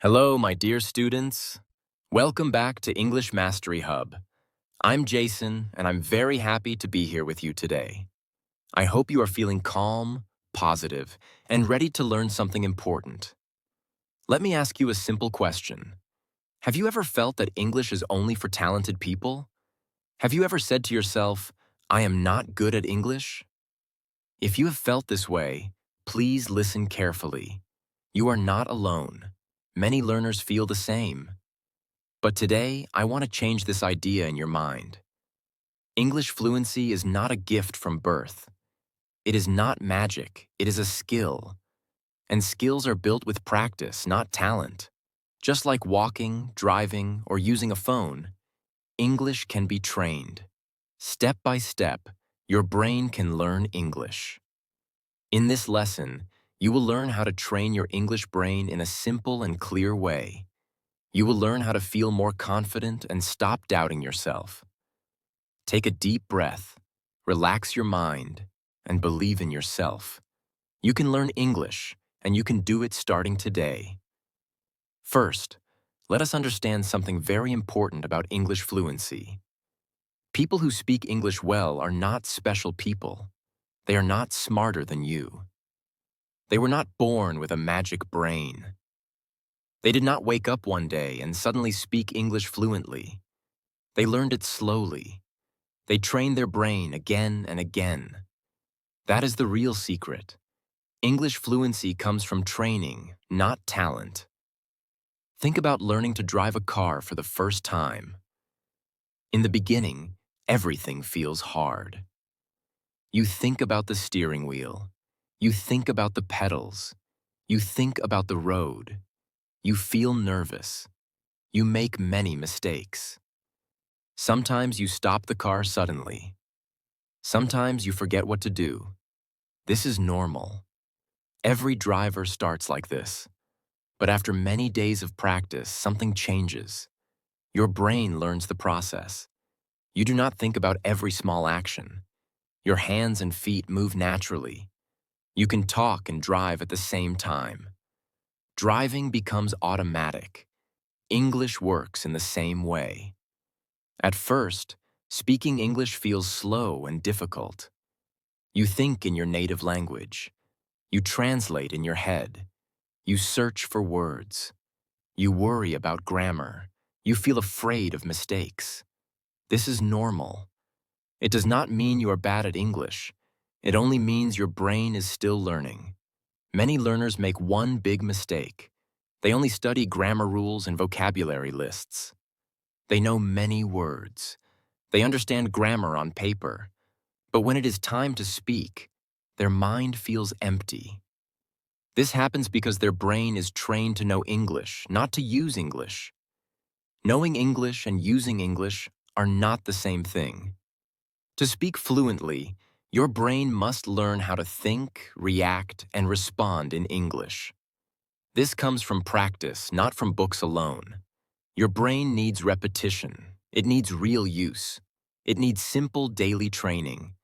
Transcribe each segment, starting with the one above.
Hello, my dear students. Welcome back to English Mastery Hub. I'm Jason, and I'm very happy to be here with you today. I hope you are feeling calm, positive, and ready to learn something important. Let me ask you a simple question. Have you ever felt that English is only for talented people? Have you ever said to yourself, I am not good at English? If you have felt this way, please listen carefully. You are not alone. Many learners feel the same. But today, I want to change this idea in your mind. English fluency is not a gift from birth. It is not magic, it is a skill. And skills are built with practice, not talent. Just like walking, driving, or using a phone, English can be trained. Step by step, your brain can learn English. In this lesson, you will learn how to train your English brain in a simple and clear way. You will learn how to feel more confident and stop doubting yourself. Take a deep breath, relax your mind, and believe in yourself. You can learn English, and you can do it starting today. First, let us understand something very important about English fluency. People who speak English well are not special people. They are not smarter than you. They were not born with a magic brain. They did not wake up one day and suddenly speak English fluently. They learned it slowly. They trained their brain again and again. That is the real secret. English fluency comes from training, not talent. Think about learning to drive a car for the first time. In the beginning, everything feels hard. You think about the steering wheel. You think about the pedals. You think about the road. You feel nervous. You make many mistakes. Sometimes you stop the car suddenly. Sometimes you forget what to do. This is normal. Every driver starts like this. But after many days of practice, something changes. Your brain learns the process. You do not think about every small action. Your hands and feet move naturally. You can talk and drive at the same time. Driving becomes automatic. English works in the same way. At first, speaking English feels slow and difficult. You think in your native language. You translate in your head. You search for words. You worry about grammar. You feel afraid of mistakes. This is normal. It does not mean you are bad at English. It only means your brain is still learning. Many learners make one big mistake. They only study grammar rules and vocabulary lists. They know many words. They understand grammar on paper. But when it is time to speak, their mind feels empty. This happens because their brain is trained to know English, not to use English. Knowing English and using English are not the same thing. To speak fluently, your brain must learn how to think, react, and respond in English. This comes from practice, not from books alone. Your brain needs repetition. It needs real use. It needs simple daily training.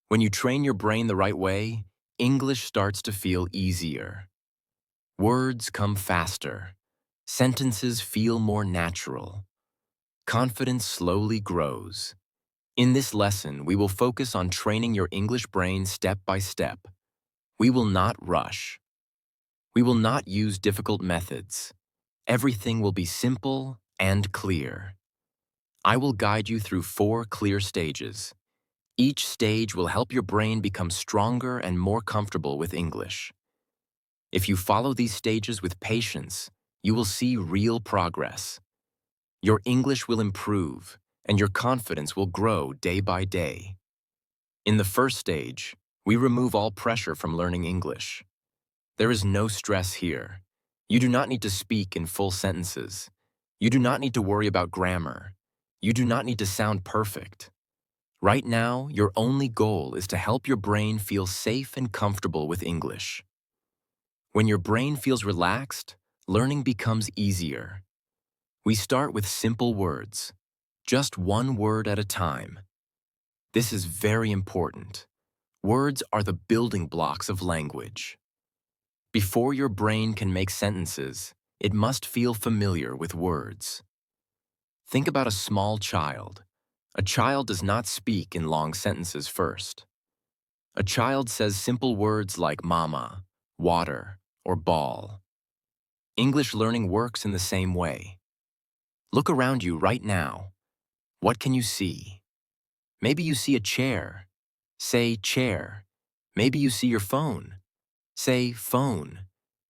When you train your brain the right way, English starts to feel easier. Words come faster. Sentences feel more natural. Confidence slowly grows. In this lesson, we will focus on training your English brain step by step. We will not rush. We will not use difficult methods. Everything will be simple and clear. I will guide you through 4 clear stages. Each stage will help your brain become stronger and more comfortable with English. If you follow these stages with patience, you will see real progress. Your English will improve, and your confidence will grow day by day. In the first stage, we remove all pressure from learning English. There is no stress here. You do not need to speak in full sentences. You do not need to worry about grammar. You do not need to sound perfect. Right now, your only goal is to help your brain feel safe and comfortable with English. When your brain feels relaxed, learning becomes easier. We start with simple words, just one word at a time. This is very important. Words are the building blocks of language. Before your brain can make sentences, It must feel familiar with words. Think about a small child. A child does not speak in long sentences first. A child says simple words like mama, water, or ball. English learning works in the same way. Look around you right now. What can you see? Maybe you see a chair. Say chair. Maybe you see your phone. Say phone.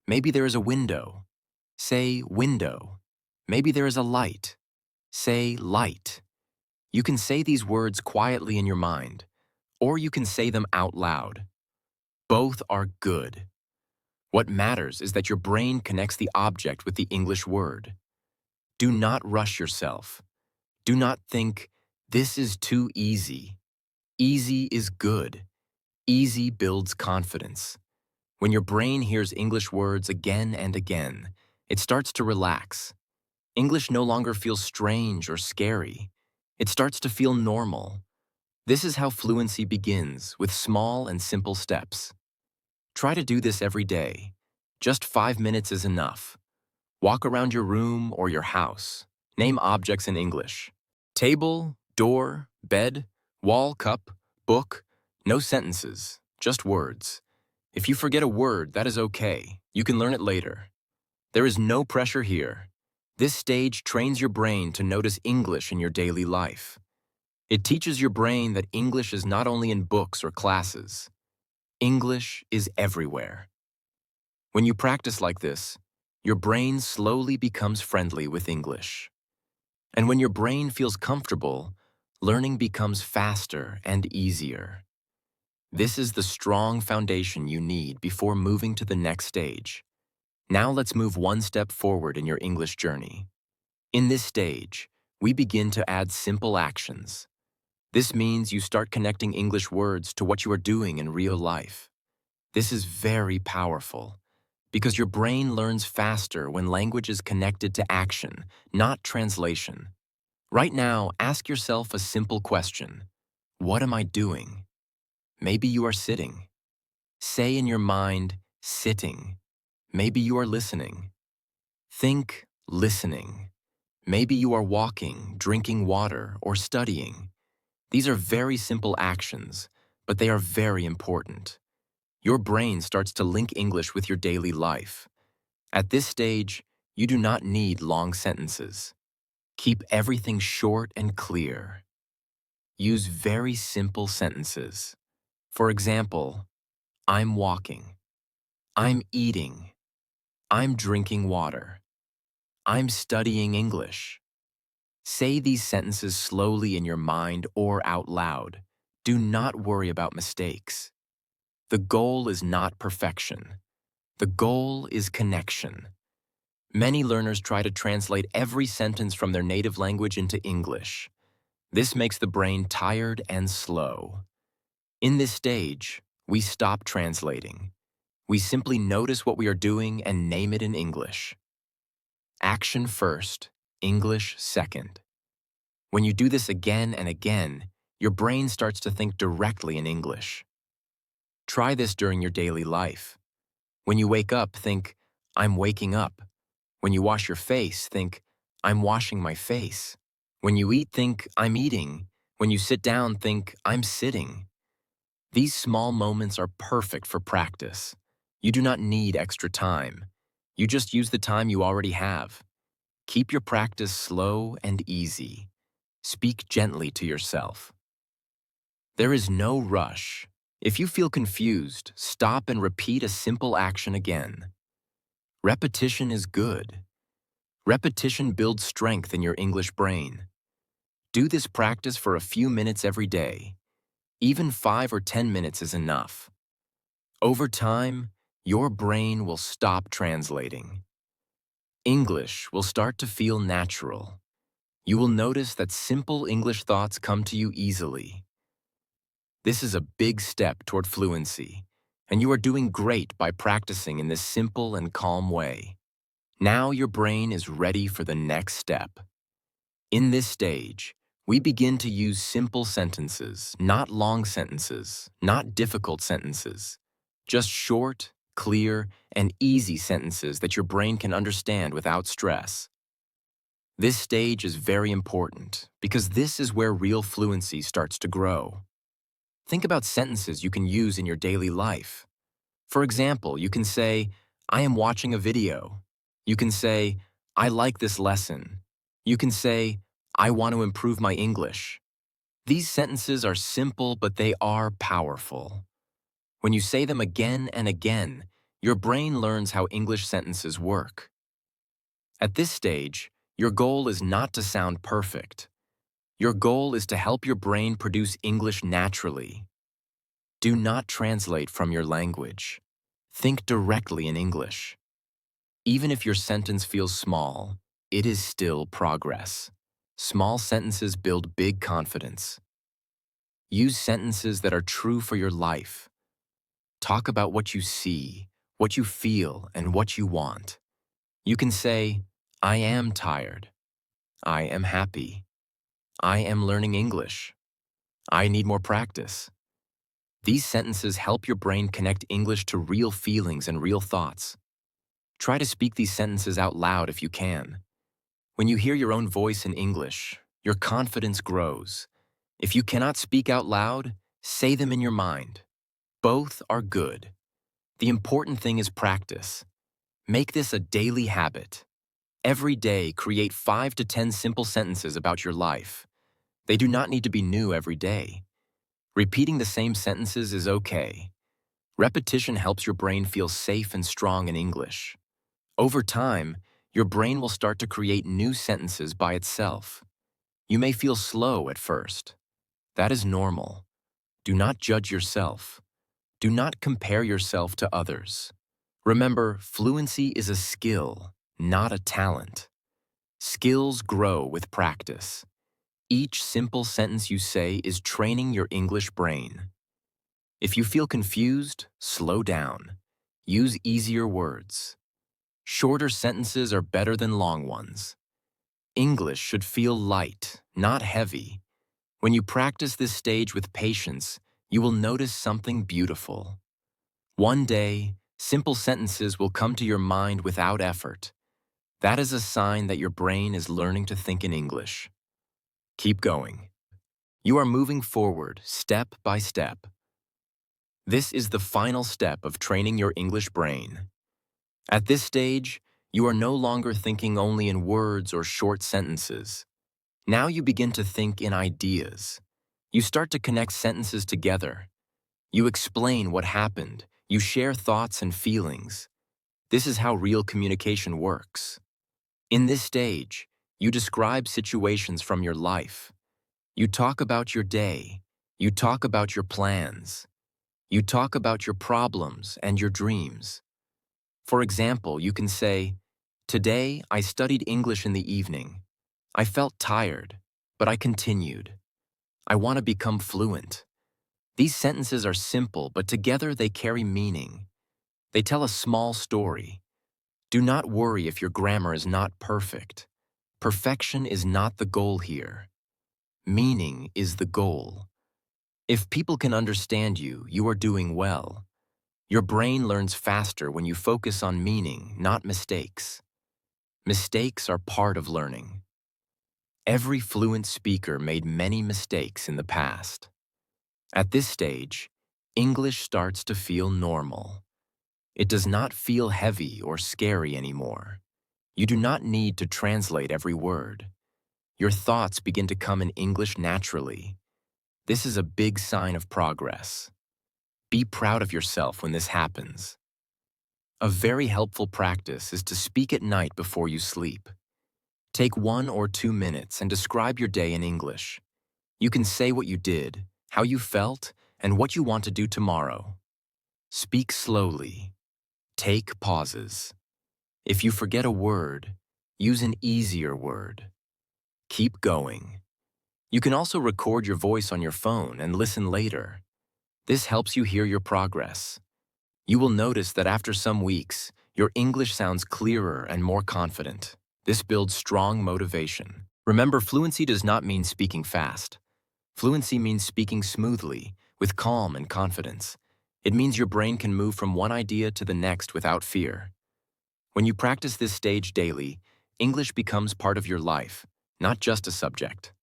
Maybe there is a window. Say window. Maybe there is a light. Say light. You can say these words quietly in your mind, or you can say them out loud. Both are good. What matters is that your brain connects the object with the English word. Do not rush yourself. Do not think, this is too easy. Easy is good. Easy builds confidence. When your brain hears English words again and again, it starts to relax. English no longer feels strange or scary. It starts to feel normal. This is how fluency begins, with small and simple steps. Try to do this every day. Just 5 minutes is enough. Walk around your room or your house. Name objects in English. Table, door, bed, wall, cup, book. No sentences, just words. If you forget a word, that is okay. You can learn it later. There is no pressure here. This stage trains your brain to notice English in your daily life. It teaches your brain that English is not only in books or classes. English is everywhere. When you practice like this, your brain slowly becomes friendly with English. And when your brain feels comfortable, learning becomes faster and easier. This is the strong foundation you need before moving to the next stage. Now let's move one step forward in your English journey. In this stage, we begin to add simple actions. This means you start connecting English words to what you are doing in real life. This is very powerful because your brain learns faster when language is connected to action, not translation. Right now, ask yourself a simple question. What am I doing? Maybe you are sitting. Say in your mind, sitting. Maybe you are listening. Think, listening. Maybe you are walking, drinking water, or studying. These are very simple actions, but they are very important. Your brain starts to link English with your daily life. At this stage, you do not need long sentences. Keep everything short and clear. Use very simple sentences. For example, I'm walking. I'm eating. I'm drinking water. I'm studying English. Say these sentences slowly in your mind or out loud. Do not worry about mistakes. The goal is not perfection. The goal is connection. Many learners try to translate every sentence from their native language into English. This makes the brain tired and slow. In this stage, we stop translating. We simply notice what we are doing and name it in English. Action first, English second. When you do this again and again, your brain starts to think directly in English. Try this during your daily life. When you wake up, think, I'm waking up. When you wash your face, think, I'm washing my face. When you eat, think, I'm eating. When you sit down, think, I'm sitting. These small moments are perfect for practice. You do not need extra time. You just use the time you already have. Keep your practice slow and easy. Speak gently to yourself. There is no rush. If you feel confused, stop and repeat a simple action again. Repetition is good. Repetition builds strength in your English brain. Do this practice for a few minutes every day. Even 5 or 10 minutes is enough. Over time, your brain will stop translating. English will start to feel natural. You will notice that simple English thoughts come to you easily. This is a big step toward fluency, and you are doing great by practicing in this simple and calm way. Now your brain is ready for the next step. In this stage, we begin to use simple sentences, not long sentences, not difficult sentences, just short, clear, and easy sentences that your brain can understand without stress. This stage is very important because this is where real fluency starts to grow. Think about sentences you can use in your daily life. For example, you can say, I am watching a video. You can say, I like this lesson. You can say, I want to improve my English. These sentences are simple, but they are powerful. When you say them again and again, your brain learns how English sentences work. At this stage, your goal is not to sound perfect. Your goal is to help your brain produce English naturally. Do not translate from your language. Think directly in English. Even if your sentence feels small, it is still progress. Small sentences build big confidence. Use sentences that are true for your life. Talk about what you see, what you feel, and what you want. You can say, I am tired. I am happy. I am learning English. I need more practice. These sentences help your brain connect English to real feelings and real thoughts. Try to speak these sentences out loud if you can. When you hear your own voice in English, your confidence grows. If you cannot speak out loud, say them in your mind. Both are good. The important thing is practice. Make this a daily habit. Every day, create 5 to 10 simple sentences about your life. They do not need to be new every day. Repeating the same sentences is okay. Repetition helps your brain feel safe and strong in English. Over time, your brain will start to create new sentences by itself. You may feel slow at first. That is normal. Do not judge yourself. Do not compare yourself to others. Remember, fluency is a skill, not a talent. Skills grow with practice. Each simple sentence you say is training your English brain. If you feel confused, slow down. Use easier words. Shorter sentences are better than long ones. English should feel light, not heavy. When you practice this stage with patience, you will notice something beautiful. One day, simple sentences will come to your mind without effort. That is a sign that your brain is learning to think in English. Keep going. You are moving forward, step by step. This is the final step of training your English brain. At this stage, you are no longer thinking only in words or short sentences. Now you begin to think in ideas. You start to connect sentences together. You explain what happened. You share thoughts and feelings. This is how real communication works. In this stage, you describe situations from your life. You talk about your day. You talk about your plans. You talk about your problems and your dreams. For example, you can say, Today, I studied English in the evening. I felt tired, but I continued. I want to become fluent. These sentences are simple, but together they carry meaning. They tell a small story. Do not worry if your grammar is not perfect. Perfection is not the goal here. Meaning is the goal. If people can understand you, you are doing well. Your brain learns faster when you focus on meaning, not mistakes. Mistakes are part of learning. Every fluent speaker made many mistakes in the past. At this stage, English starts to feel normal. It does not feel heavy or scary anymore. You do not need to translate every word. Your thoughts begin to come in English naturally. This is a big sign of progress. Be proud of yourself when this happens. A very helpful practice is to speak at night before you sleep. Take 1 or 2 minutes and describe your day in English. You can say what you did, how you felt, and what you want to do tomorrow. Speak slowly. Take pauses. If you forget a word, use an easier word. Keep going. You can also record your voice on your phone and listen later. This helps you hear your progress. You will notice that after some weeks, your English sounds clearer and more confident. This builds strong motivation. Remember, fluency does not mean speaking fast. Fluency means speaking smoothly, with calm and confidence. It means your brain can move from one idea to the next without fear. When you practice this stage daily, English becomes part of your life, not just a subject.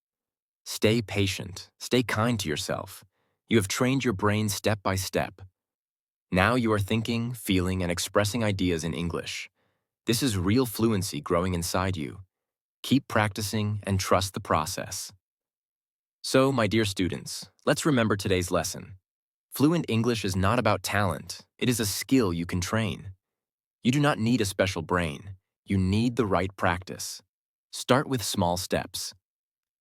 Stay patient, stay kind to yourself. You have trained your brain step by step. Now you are thinking, feeling, and expressing ideas in English. This is real fluency growing inside you. Keep practicing and trust the process. So, my dear students, let's remember today's lesson. Fluent English is not about talent, it is a skill you can train. You do not need a special brain, you need the right practice. Start with small steps.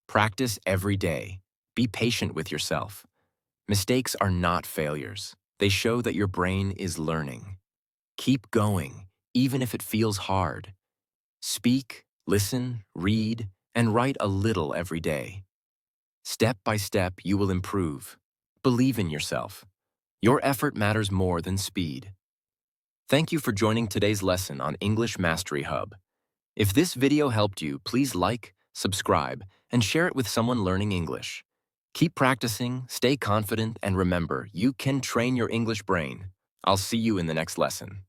Practice every day. Be patient with yourself. Mistakes are not failures. They show that your brain is learning. Keep going, even if it feels hard. Speak, listen, read, and write a little every day. Step by step, you will improve. Believe in yourself. Your effort matters more than speed. Thank you for joining today's lesson on English Mastery Hub. If this video helped you, please like, subscribe, and share it with someone learning English. Keep practicing, stay confident, and remember, you can train your English brain. I'll see you in the next lesson.